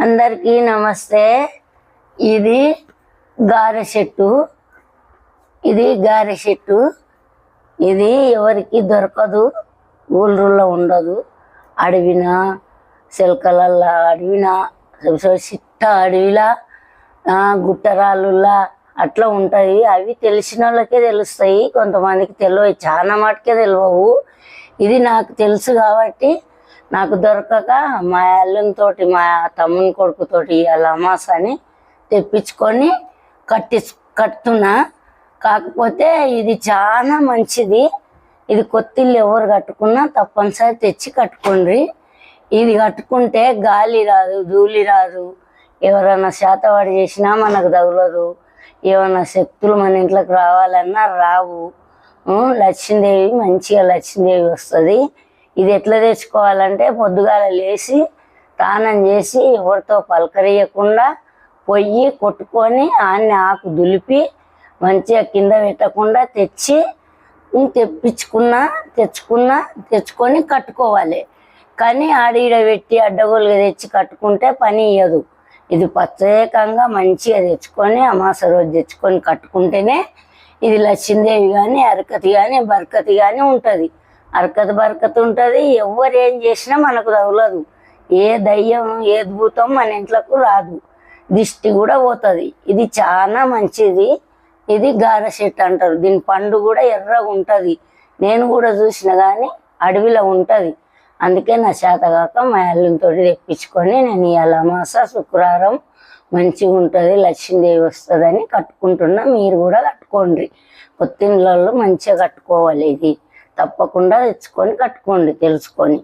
అందరికీ నమస్తే. ఇది గారె చెట్టు. ఇది ఎవరికి దొరకదు, ఊళ్ళో ఉండదు. అడవిన చిలకలల్లా అడవిన చిట్ట అడవిలా గుట్టరాళ్ళులా అట్లా ఉంటాయి. అవి తెలిసిన వాళ్ళకే తెలుస్తాయి, కొంతమందికి తెలియవు, చాలా మటుకే తెలియవు. ఇది నాకు తెలుసు కాబట్టి నాకు దొరకక మా అల్లునితోటి మా తమ్ముని కొడుకుతోటి ఇవాళ అమాస అని తెప్పించుకొని కట్టుతున్నా. కాకపోతే ఇది చాలా మంచిది. ఇది కొత్తిల్లు ఎవరు కట్టుకున్నా తప్పనిసరి తెచ్చి కట్టుకోండి. ఇది కట్టుకుంటే గాలి రాదు, ధూళి రాదు, ఎవరైనా శాతవాడి చేసినా మనకు తగులదు, ఏమైనా శక్తులు మన ఇంట్లోకి రావాలన్నా రావు. లక్ష్మీదేవి మంచిగా లక్ష్మీదేవి వస్తుంది. ఇది ఎట్లా తెచ్చుకోవాలంటే పొద్దుగాల లేచి స్నానం చేసి ఎవరితో పలకరియకుండా పొయ్యి కొట్టుకొని ఆకు దులిపి మంచిగా కింద పెట్టకుండా తెచ్చుకొని కట్టుకోవాలి. కానీ ఆడీడ పెట్టి అడ్డగోలుగా తెచ్చి కట్టుకుంటే పని ఇయ్యదు. ఇది ప్రత్యేకంగా మంచిగా తెచ్చుకొని అమాస రోజు తెచ్చుకొని కట్టుకుంటేనే ఇది లక్ష్మీదేవి కానీ అరకతి కానీ బరకతి కానీ ఉంటుంది. అరకత బరకత ఉంటుంది. ఎవరు ఏం చేసినా మనకు తగులదు. ఏ దయ్యం ఏ భూతం మన ఇంట్లోకి రాదు, దిష్టి కూడా పోతుంది. ఇది చాలా మంచిది. ఇది గారె చెట్టు అంటారు. దీని పండు కూడా ఎర్రగా ఉంటుంది. నేను కూడా చూసిన కానీ అడవిలో ఉంటుంది. అందుకే నా చేతగాక మా అల్లునితో తెప్పించుకొని నేను ఇవాళ అమాస శుక్రవారం మంచిగా ఉంటుంది, లక్ష్మీదేవి వస్తుందని కట్టుకుంటున్నా. మీరు కూడా కట్టుకోండి. కొత్తిళ్ళల్లో మంచిగా కట్టుకోవాలి. ఇది తప్పకుండా తెచ్చుకొని కట్టుకోండి తెలుసుకొని.